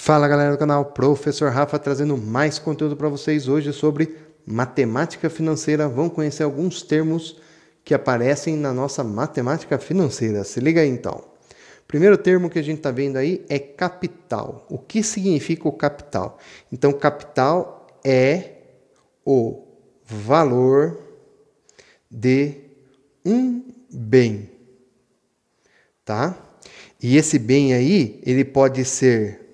Fala galera do canal, Professor Rafa trazendo mais conteúdo para vocês hoje sobre matemática financeira. Vamos conhecer alguns termos que aparecem na nossa matemática financeira. Se liga aí então. Primeiro termo que a gente está vendo aí é capital. O que significa o capital? Então, capital é o valor de um bem, tá? E esse bem aí, ele pode ser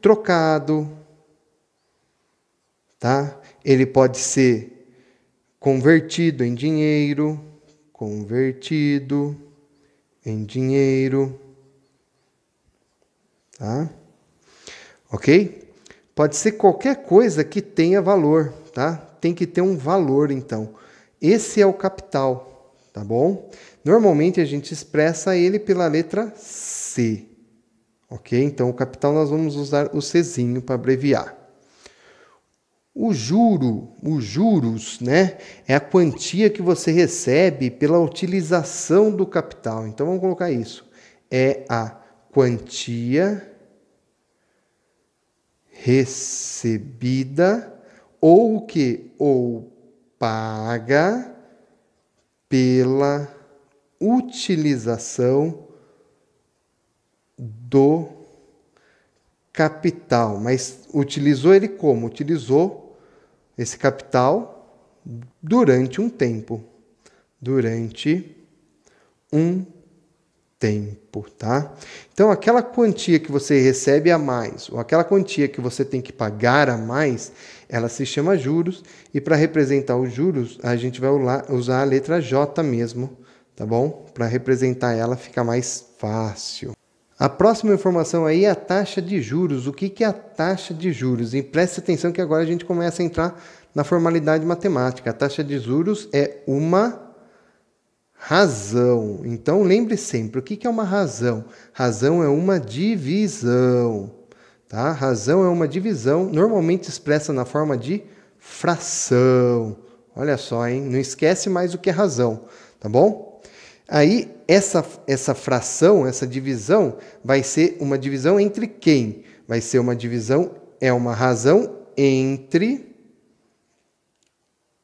trocado, tá? Ele pode ser convertido em dinheiro, tá? Ok? Pode ser qualquer coisa que tenha valor, tá? Tem que ter um valor, então. Esse é o capital, tá bom? Normalmente a gente expressa ele pela letra C. Ok? Então, o capital nós vamos usar o Czinho para abreviar. Os juros, né? É a quantia que você recebe pela utilização do capital. Então, vamos colocar isso. É a quantia recebida ou o quê? Ou paga pela utilização do capital. Mas utilizou ele como? Utilizou esse capital durante um tempo. Tá? Então, aquela quantia que você recebe a mais, ou aquela quantia que você tem que pagar a mais, ela se chama juros, e para representar os juros, a gente vai usar a letra J mesmo, tá bom? Para representar ela fica mais fácil. A próxima informação aí é a taxa de juros. O que é a taxa de juros? E preste atenção que agora a gente começa a entrar na formalidade matemática. A taxa de juros é uma razão. Então, lembre sempre, o que é uma razão? Razão é uma divisão. Tá? Razão é uma divisão, normalmente expressa na forma de fração. Olha só, hein? Não esquece mais o que é razão, tá bom? Aí, essa fração, essa divisão, vai ser uma divisão entre quem? Vai ser uma divisão, é uma razão entre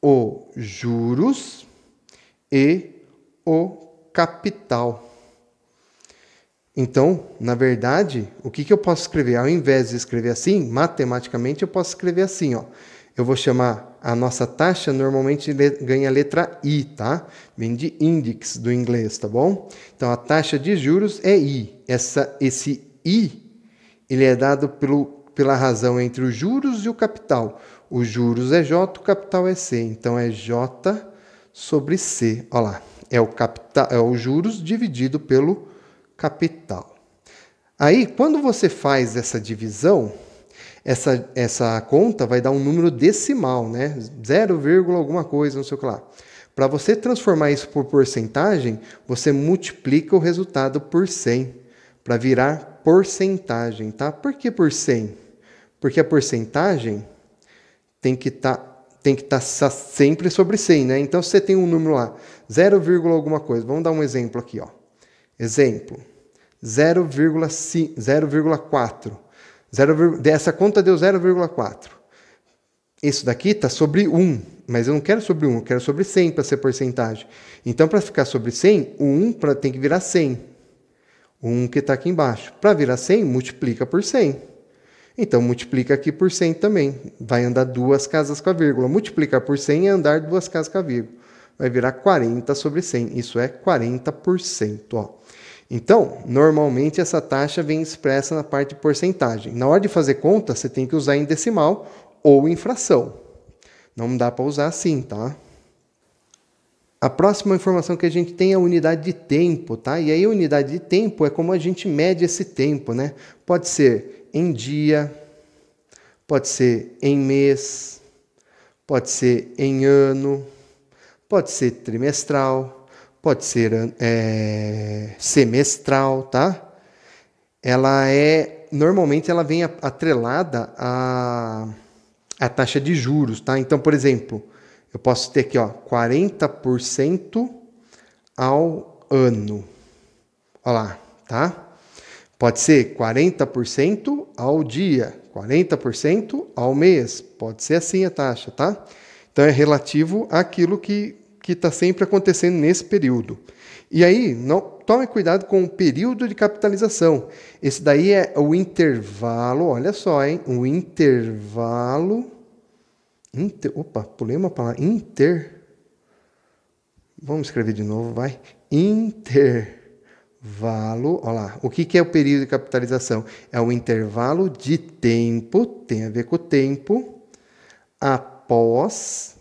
os juros e o capital. Então, na verdade, o que eu posso escrever? Ao invés de escrever assim, matematicamente, eu posso escrever assim, ó. Eu vou chamar a nossa taxa, normalmente ganha a letra I, tá? Vem de index do inglês, tá bom? Então, a taxa de juros é I. Esse I, ele é dado pela razão entre os juros e o capital. Os juros é J, o capital é C. Então, é J sobre C. Olha lá, é o capital, é os juros dividido pelo capital. Aí, quando você faz essa divisão, essa conta vai dar um número decimal, né? 0, alguma coisa, não sei o que lá. Para você transformar isso por porcentagem, você multiplica o resultado por 100 para virar porcentagem, tá? Por que por 100? Porque a porcentagem tem que estar sempre sobre 100, né? Então, se você tem um número lá, 0, alguma coisa. Vamos dar um exemplo aqui, ó. Exemplo, 0,4. Essa conta deu 0,4. Isso daqui está sobre 1, mas eu não quero sobre 1, eu quero sobre 100 para ser porcentagem. Então, para ficar sobre 100, o 1 tem que virar 100. O 1 que está aqui embaixo. Para virar 100, multiplica por 100. Então, multiplica aqui por 100 também. Vai andar 2 casas com a vírgula. Multiplicar por 100 é andar 2 casas com a vírgula. Vai virar 40 sobre 100. Isso é 40%. Ó. Então, normalmente essa taxa vem expressa na parte de porcentagem. Na hora de fazer conta, você tem que usar em decimal ou em fração. Não dá para usar assim, tá? A próxima informação que a gente tem é a unidade de tempo, tá? E aí a unidade de tempo é como a gente mede esse tempo, né? Pode ser em dia, pode ser em mês, pode ser em ano, pode ser trimestral, pode ser semestral, tá? Normalmente ela vem atrelada à taxa de juros, tá? Então, por exemplo, eu posso ter aqui, ó, 40% ao ano. Olha lá, tá? Pode ser 40% ao dia, 40% ao mês. Pode ser assim a taxa, tá? Então, é relativo àquilo que está sempre acontecendo nesse período. E aí, tome cuidado com o período de capitalização. Esse daí é o intervalo, olha só, hein? O intervalo... Opa, pulei uma palavra. Vamos escrever de novo, vai. Intervalo, olha lá. O que é o período de capitalização? É o intervalo de tempo, tem a ver com o tempo, após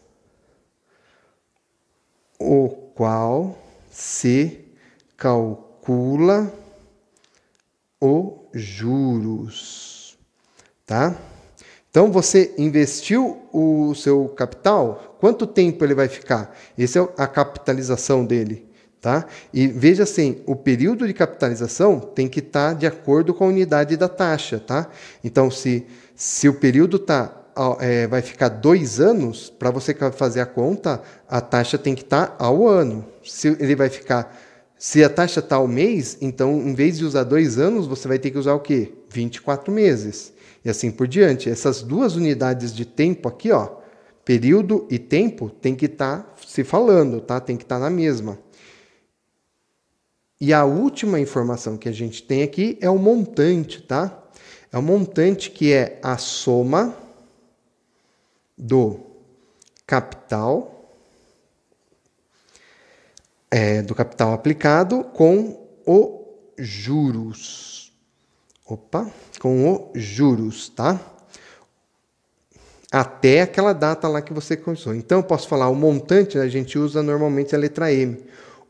o qual se calcula os juros, tá? Então, você investiu o seu capital, quanto tempo ele vai ficar? Essa é a capitalização dele, tá? E veja assim, o período de capitalização tem que estar de acordo com a unidade da taxa, tá? Então, se o período vai ficar 2 anos, para você fazer a conta, a taxa tem que estar ao ano. Se a taxa está ao mês, então, em vez de usar 2 anos, você vai ter que usar o quê? 24 meses. E assim por diante. Essas duas unidades de tempo aqui, ó, período e tempo, tem que estar se falando, tá? Tem que estar na mesma. E a última informação que a gente tem aqui é o montante, tá? É o montante que é a soma do capital, do capital aplicado com os juros. Com os juros, tá? Até aquela data lá que você começou. Então, eu posso falar o montante, a gente usa normalmente a letra M.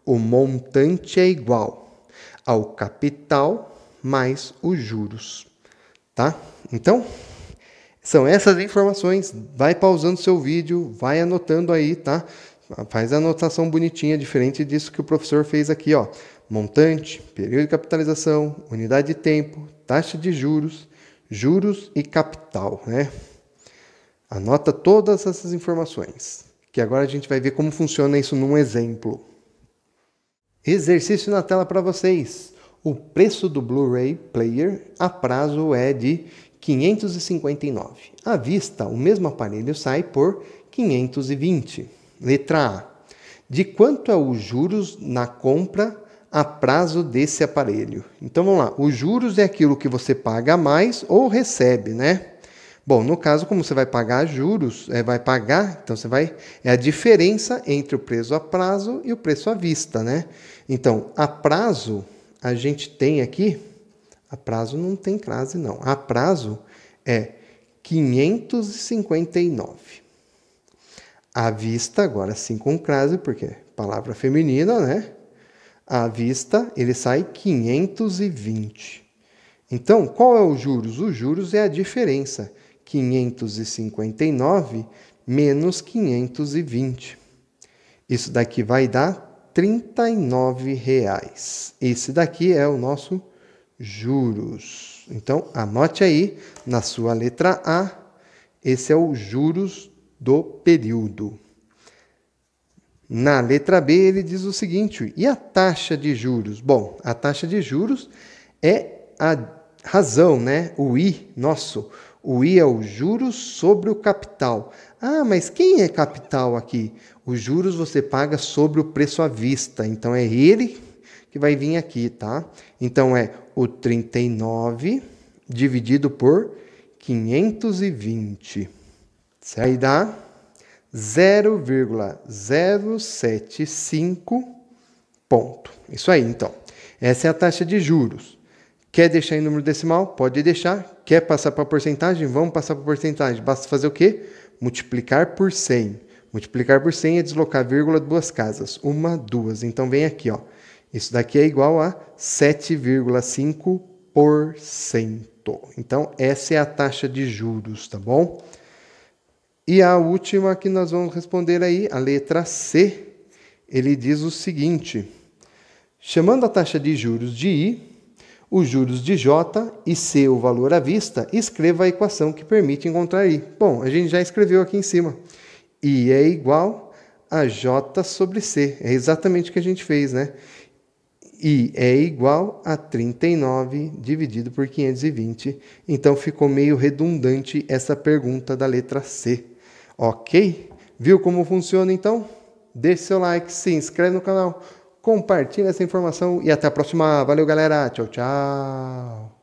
O montante é igual ao capital mais os juros, tá? Então, são essas informações. Vai pausando seu vídeo, vai anotando aí, tá? Faz a anotação bonitinha, diferente disso que o professor fez aqui, ó. Montante, período de capitalização, unidade de tempo, taxa de juros, juros e capital, né? Anota todas essas informações, que agora a gente vai ver como funciona isso num exemplo. Exercício na tela para vocês. O preço do Blu-ray Player a prazo é de R$ 559. À vista, o mesmo aparelho sai por R$ 520. Letra A. De quanto é os juros na compra a prazo desse aparelho? Então, vamos lá. Os juros é aquilo que você paga a mais ou recebe, né? Bom, no caso, como você vai pagar juros, então é a diferença entre o preço a prazo e o preço à vista, né? Então, a prazo, a gente tem aqui, a prazo não tem crase, não. A prazo é 559. À vista, agora sim com crase, porque é palavra feminina, né? À vista, ele sai 520. Então, qual é os juros? Os juros é a diferença. 559 menos 520. Isso daqui vai dar R$ 39,00. Esse daqui é o nosso juros. Então, anote aí na sua letra A. Esse é o juros do período. Na letra B, ele diz o seguinte, e a taxa de juros? Bom, a taxa de juros é a razão, né? O I, nosso. O I é o juros sobre o capital. Ah, mas quem é capital aqui? Os juros você paga sobre o preço à vista. Então, é ele que vai vir aqui, tá? Então, é o 39 dividido por 520. Aí dá 0,075 ponto. Isso aí, então. Essa é a taxa de juros. Quer deixar em número decimal? Pode deixar. Quer passar para porcentagem? Vamos passar para porcentagem. Basta fazer o quê? Multiplicar por 100. Multiplicar por 100 é deslocar vírgula 2 casas. 1, 2. Então, vem aqui, ó. Isso daqui é igual a 7,5%. Então, essa é a taxa de juros, tá bom? E a última que nós vamos responder aí, a letra C, ele diz o seguinte, chamando a taxa de juros de I, os juros de J e C, o valor à vista, escreva a equação que permite encontrar I. Bom, a gente já escreveu aqui em cima. I é igual a J sobre C. É exatamente o que a gente fez, né? I é igual a 39 dividido por 520. Então, ficou meio redundante essa pergunta da letra C. Ok? Viu como funciona, então? Deixe seu like, se inscreve no canal, compartilhe essa informação e até a próxima. Valeu, galera. Tchau, tchau.